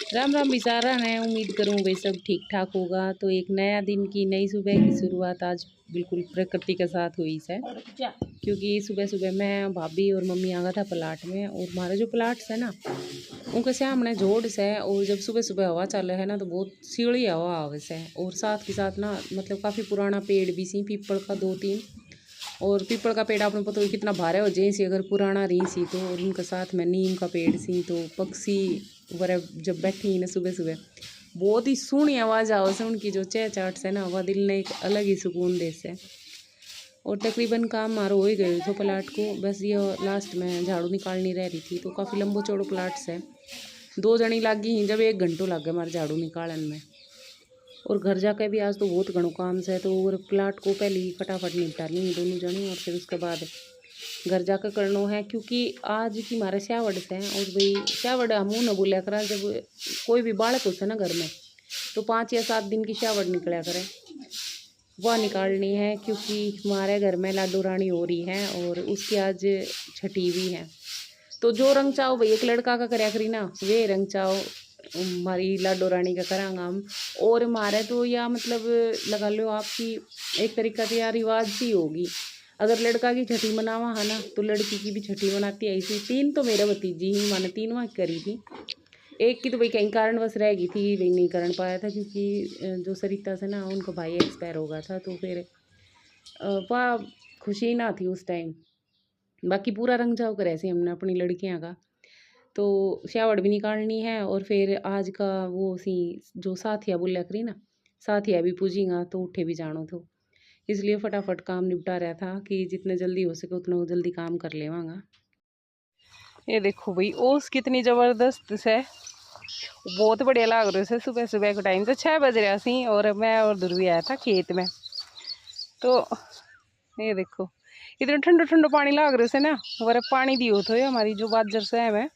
राम राम बिसारा है। उम्मीद करूँ भाई सब ठीक ठाक होगा। तो एक नया दिन की नई सुबह की शुरुआत आज बिल्कुल प्रकृति के साथ हुई है, क्योंकि सुबह सुबह मैं भाभी और मम्मी आ गया था प्लाट में। और हमारे जो प्लाट्स है ना, उनके सामने जोड़ से, और जब सुबह सुबह हवा चल है ना तो बहुत सीढ़ी हवा आवे से। और साथ के साथ ना मतलब काफ़ी पुराना पेड़ भी सी, पीपल का 2-3। और पीपल का पेड़ आपने पता हो कितना भारे हो जाए सी अगर पुराना रही सी तो। और उनके साथ में नीम का पेड़ सी, तो पक्षी वगैरह जब बैठी ना सुबह सुबह बहुत ही सोहनी आवाज़ आओ से उनकी, जो चहचहाट से ना वह दिल ने एक अलग ही सुकून दे से। और तकरीबन काम मारो हो ही गए तो प्लाट को, बस ये लास्ट में झाड़ू निकालनी रह रही थी। तो काफ़ी लंबो चौड़ो प्लाट से 2 जनी लग गई जब 1 घंटो लग गया हमारे झाड़ू निकालन में। और घर जाकर भी आज तो बहुत घणो काम से, तो और प्लाट को पहले ही फटाफट निपटा ली दोनों जनी। और फिर उसके बाद घर जाकर करना है, क्योंकि आज की हमारे श्यावड़ से हैं। और भाई श्यावड़ हम न बोलिया करा, जब कोई भी बालक होता है ना घर में तो 5 या 7 दिन की श्यावड़ निकला करे, वह निकालनी है। क्योंकि हमारे घर में लाडो रानी हो रही है और उसकी आज छठी भी है। तो जो रंग चाहो भाई एक लड़का का करया करी ना, वे रंग चाहो हमारी लाडो रानी का करांगा हम। और हमारे तो या मतलब लगा लो आपकी एक तरीका से यार रिवाज सी होगी, अगर लड़का की छठी मनावा है ना तो लड़की की भी छठी मनाती है ऐसी। 3 तो मेरे भतीजी ही माने 3 वहाँ करी थी, एक की तो भाई कहीं कारणवश रह गई थी, भाई नहीं कर पाया था क्योंकि जो सरिता से ना उनका भाई एक्सपायर हो गया था। तो फिर वह खुशी ना थी उस टाइम। बाकी पूरा रंग जाओ कर ऐसे हमने अपनी लड़कियां का। तो श्यावड़ भी निकालनी है। और फिर आज का वो सी जो साथिया बोलिया करी ना, साथिया भी पूजीगा तो उठे भी जानो तो, इसलिए फटाफट काम निपटा रहा था कि जितने जल्दी हो सके उतना जल्दी काम कर लेवांगा। ये देखो भाई ओस कितनी ज़बरदस्त से, बहुत बढ़िया लग रहा है। सुबह सुबह के टाइम से 6 बज रहा सी और मैं और ध्रुवी आया था खेत में। तो ये देखो इतना ठंडो ठंडो पानी लग रहा है ना, और पानी दियो तो हमारी जो बाजर से है।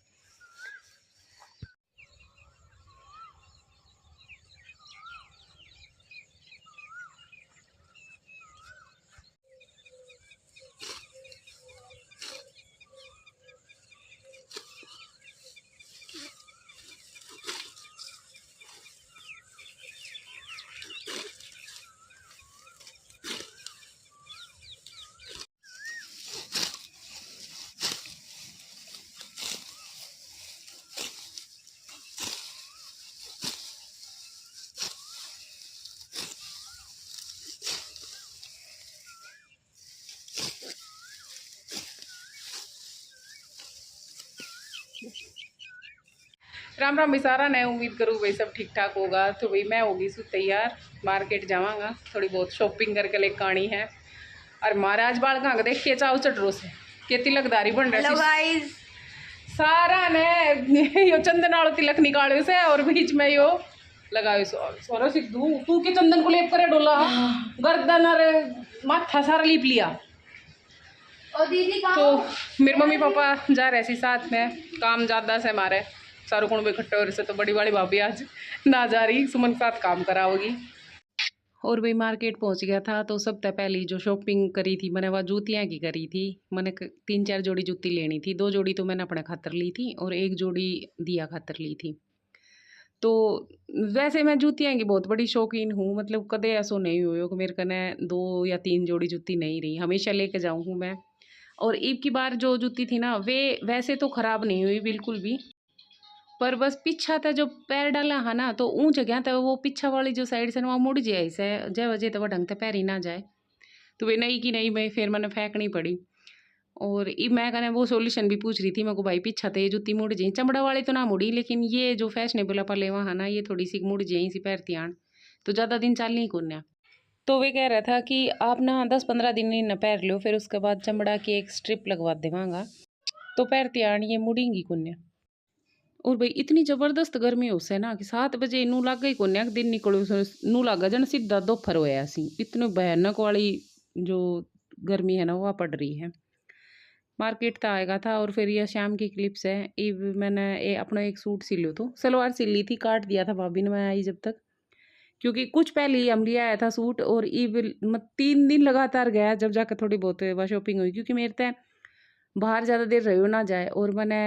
राम राम बिसारा ने, उम्मीद करूँ भाई सब ठीक ठाक होगा। तो भाई मैं होगी सु तैयार, मार्केट जावांगा, थोड़ी बहुत शॉपिंग करके लेकर आनी है। और महाराज बाल कहाँ देख के चाव चटरो से के तिलक दारी बन रही सारा ने यो चंदन आलो तिलक निकाले से और बीच में यो लगाओ सोरो सिद्धू तू के चंदन को लेप करे डोला गर्दन और माथा सारा लीप लिया। और दीदी तो मेरे मम्मी पापा जा रहे थे साथ में, काम ज़्यादा से हमारे सारों को इकट्ठे हो रहे से। तो बड़ी वाली भाभी आज ना जा रही, सुमन के साथ काम कराओगी। और भाई मार्केट पहुंच गया था। तो सबसे पहली जो शॉपिंग करी थी मैंने वह जूतियाँ की करी थी। मैंने 3-4 जोड़ी जूती लेनी थी, 2 जोड़ी तो मैंने अपने खातर ली थी और 1 जोड़ी दिया खातर ली थी। तो वैसे मैं जूतियाँ की बहुत बड़ी शौकीन हूँ, मतलब कदे ऐसा नहीं हुआ कि मेरे कने 2 या 3 जोड़ी जूती नहीं रही, हमेशा लेके जाऊँ हूँ मैं। और ईब की बार जो जूती थी ना वे वैसे तो ख़राब नहीं हुई बिल्कुल भी, पर बस पीछा था जो पैर डाला है ना तो ऊँच गया था, वो पीछा वाली जो साइड से ना वहाँ मुड़ जाए से जय वजह तो वह ढंग से पैर ही ना जाए। तो वे नई की नई में फिर मैंने फेंकनी पड़ी। और मैं कहने वो सॉल्यूशन भी पूछ रही थी मैं को, भाई पीछा तो ये जूती मुड़ जाए, चमड़ा वाली तो ना मुड़ी लेकिन ये जो फैशनेबल आप ले वहाँ ना ये थोड़ी सी मुड़ जाए सी पैर त्यान, तो ज़्यादा दिन चल नहीं कोन्या। तो वे कह रहा था कि आप ना 10-15 दिन ही न पैर लो, फिर उसके बाद चमड़ा की एक स्ट्रिप लगवा देवांगा तो पैर त्यान ये मुड़ेंगी कोन्या। और भाई इतनी ज़बरदस्त गर्मी उससे ना कि 7 बजे नू लग गई कोन्या दिन निकलो नू लगा जन सीधा दोपहर होया सी। इतनी भयानक वाली जो गर्मी है ना वह पड़ रही है। मार्केट तो आएगा था और फिर यह शाम की क्लिप्स है। इव मैंने अपना एक सूट सिल लियो तो सलवार सिल ली थी, काट दिया था भाभी ने मैं आई जब तक, क्योंकि कुछ पहले ही हम लिया आया था सूट और इव 3 दिन लगातार गया जब जाकर थोड़ी बहुत वह शॉपिंग हुई, क्योंकि मेरे तय बाहर ज़्यादा देर रहो ना जाए और मैंने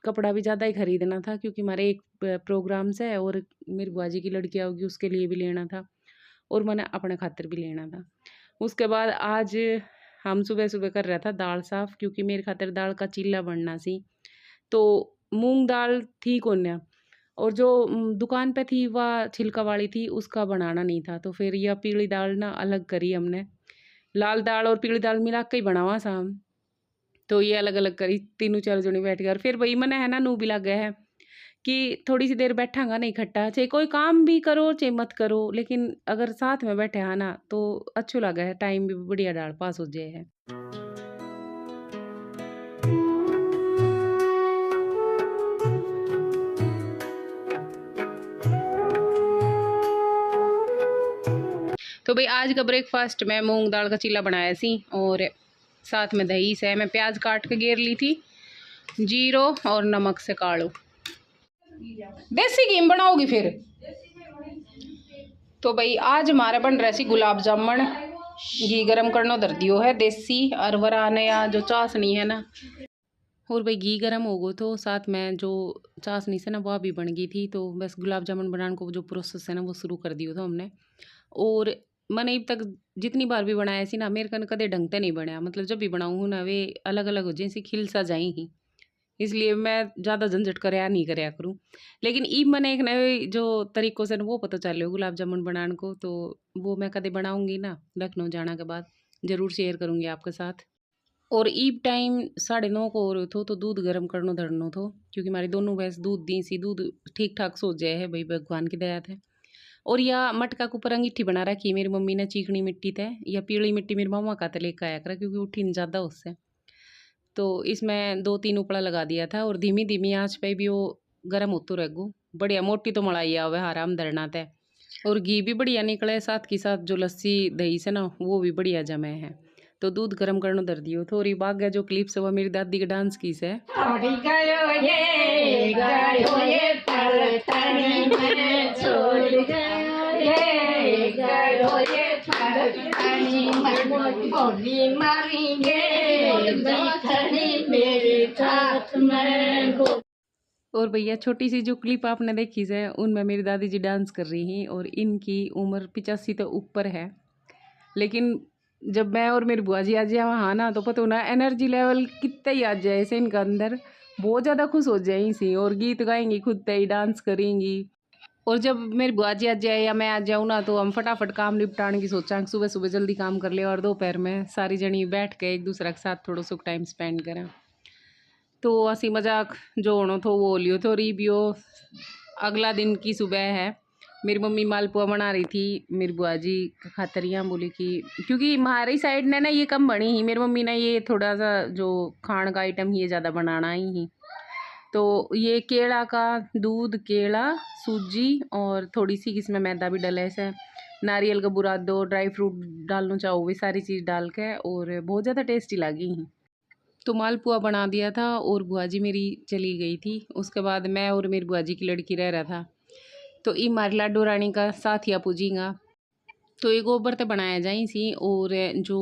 कपड़ा भी ज़्यादा ही खरीदना था क्योंकि हमारे एक प्रोग्राम से है और मेरी बुआ जी की लड़की होगी उसके लिए भी लेना था और मैंने अपने खातिर भी लेना था। उसके बाद आज हम सुबह सुबह कर रहा था दाल साफ़, क्योंकि मेरे खातिर दाल का चीला बनना सी। तो मूंग दाल थी कोन्या और जो दुकान पे थी वह छिलका वाली थी, उसका बनाना नहीं था। तो फिर यह पीली दाल ना अलग करी हमने, लाल दाल और पीली दाल मिला के ही बनावा सा हम। तो ये अलग अलग करी, तीनों चारों जने बैठ गए और फिर वही मैंने है ना नू भी लग गया है कि थोड़ी सी देर बैठांगा नहीं इकट्ठा, चाहे कोई काम भी करो चाहे मत करो, लेकिन अगर साथ में बैठे है ना तो अच्छो लगा है, टाइम भी बढ़िया डाल पास हो जाए है। तो भाई आज का ब्रेकफास्ट में मूंग दाल का चीला बनाया सी और साथ में दही से मैं प्याज काट के घेर ली थी, जीरो और नमक से काढ़ो। देसी घी में बनाओगी फिर? तो भाई आज हमारे बन रहे सी गुलाब जामुन। घी गरम करना धर दियो है देसी अरवरा ने या जो चाशनी है ना, और भाई घी गरम हो गो तो साथ में जो चाशनी से ना वह भी बन गई थी। तो बस गुलाब जामुन बनाने को जो प्रोसेस है ना वो शुरू कर दियो था हमने। और मैंने अब तक जितनी बार भी बनाया सी ना मेरे कन कदे ढंग से नहीं बनया, मतलब जब भी बनाऊँ ना वे अलग अलग हो जाए, खिल सा जाए ही, इसलिए मैं ज़्यादा झंझट कराया नहीं कराया करूँ। लेकिन ईब मैंने एक नए जो तरीक़ों से वो पता चल रहा गुलाब जामुन बनाने को, तो वो मैं कदे बनाऊँगी ना लखनऊ जाना के बाद ज़रूर शेयर करूँगी आपके साथ। और ईब टाइम 9:30 को हो रहे थो तो दूध गर्म करनो धरनो थो, क्योंकि हमारी दोनों भैंस दूध दी सी, दूध ठीक ठाक सो जाए है भाई भगवान की दया थे। और यह मटका के ऊपर अंगीठी बना रखी मेरी मम्मी ने, चीकनी मिट्टी थे या पीली मिट्टी मेरी मामा का तो लेकर आया करा क्योंकि उठी नहीं ज़्यादा उससे। तो इसमें 2-3 उपड़ा लगा दिया था और धीमी धीमी आंच पे भी वो गर्म होते रहेगो। बढ़िया मोटी तो मलाई आवे आराम धरना थे और घी भी बढ़िया निकले, साथ के साथ जो लस्सी दही से ना वो भी बढ़िया जमे है। तो दूध गर्म करना धर दियो। थोड़ी बाग जो क्लिप्स है वह मेरी दादी के डांस की से। और भैया छोटी सी जो क्लिप आपने देखी है उनमें मेरी दादी जी डांस कर रही हैं और इनकी उम्र 85 तो ऊपर है। लेकिन जब मैं और मेरी बुआ जी आ जाए वहाँ ना तो पता ना एनर्जी लेवल कितना ही आ जाए से इनका अंदर, बहुत ज़्यादा खुश हो जाए इसी और गीत गाएंगी खुद ही डांस करेंगी। और जब मेरी बुआ जी आ जाए या मैं आ जाऊँ ना तो हम फटाफट काम निपटाने की सोचा, सुबह सुबह जल्दी काम कर ले और दोपहर में सारी जनी बैठ के एक दूसरे के साथ थोड़ा सा टाइम स्पेंड करें। तो हंसी मजाक जो होना तो वो लियो तो रिव्यू। अगला दिन की सुबह है, मेरी मम्मी मालपुआ बना रही थी मेरी बुआ जी खातरियाँ बोली कि क्योंकि हमारी साइड ने ना ये कम बनी ही, मेरी मम्मी ने ये थोड़ा सा जो खान का आइटम ही ये ज़्यादा बनाना ही। तो ये केला का दूध, केला, सूजी और थोड़ी सी इसमें मैदा भी डले से, नारियल का बुरादो, ड्राई फ्रूट डालना चाहो वे सारी चीज़ डाल के, और बहुत ज़्यादा टेस्टी लगी ही। तो मालपुआ बना दिया था और बुआ जी मेरी चली गई थी। उसके बाद मैं और मेरी बुआ जी की लड़की रह रहा था। तो ई मारी लाडो रानी का साथिया पूजीगा तो ये गोबर ते बनाया जाई सी और जो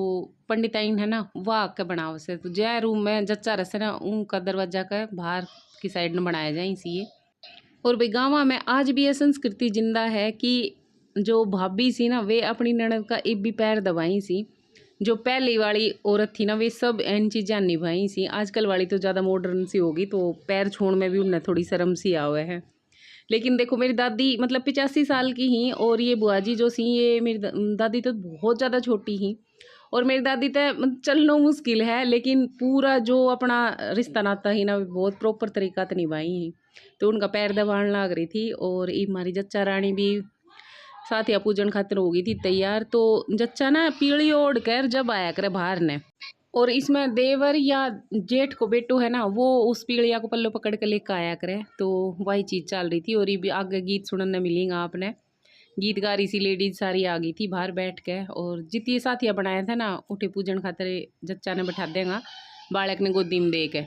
पंडिताइन है ना वह आके बनाओ से। तो जय रूम में जच्चा रसे ना उनका दरवाजा का बाहर की साइड में बनाया जाई सी ये। और भाई गाँव में आज भी ये संस्कृति जिंदा है कि जो भाभी सी ना वे अपनी ननद का एक भी पैर दबाई सी। जो पहली वाली औरत थी ना वे सब इन चीज़ें निभाई सी। आजकल वाली तो ज़्यादा मॉडर्न सी होगी तो पैर छोड़ में भी उन्हें थोड़ी शर्म सी आवे है। लेकिन देखो मेरी दादी मतलब 85 साल की ही और ये बुआ जी जो सी ये मेरी दादी तो बहुत ज़्यादा छोटी ही। और मेरी दादी तो चलना मुश्किल है लेकिन पूरा जो अपना रिश्ता नाता ही ना बहुत प्रॉपर तरीका से निभाई ही। तो उनका पैर दबाने लग रही थी और ये हमारी जच्चा रानी भी साथ या पूजन खातिर हो गई थी तैयार। तो जच्चा ना पीली ओढ़ कर जब आया करे बाहर ने और इसमें देवर या जेठ को बेटो है ना, वो उस पीड़िया को पल्लो पकड़ के लेकर आया करे, तो वही चीज़ चल रही थी। और ये भी आगे गीत सुनने मिलेगा आपने। गीत गा रही सी लेडीज सारी आ गई थी बाहर बैठ के, और जितनी साथिया बनाया था ना उठे पूजन खातर जच्चा ने बैठा देगा, बालक ने गोदी में दे के।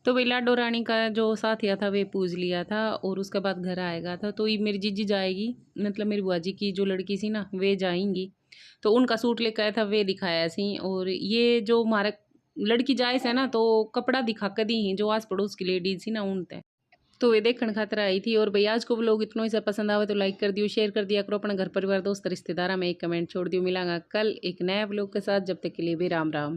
तो भाई लाडो रानी का जो साथिया था वे पूज लिया था, और उसके बाद घर आएगा था। तो ये मेरी जीजी जाएगी, मतलब मेरी बुआ जी की जो लड़की सी ना वे जाएंगी, तो उनका सूट लेकर आया था वे दिखाया सी। और ये जो हमारे लड़की जाए से ना तो कपड़ा दिखा कर दी जो आस पड़ोस की लेडीज थी ना उनते, तो वे देखने खातर आई थी। और भाई आज को लोग इतना ही पसंद आवे तो लाइक कर दियो, शेयर कर दिया करो अपना घर परिवार दोस्त रिश्तेदार में, एक कमेंट छोड़ दियो। मिलांगा कल एक नया ब्लॉग के साथ, जब तक के लिए भी राम राम।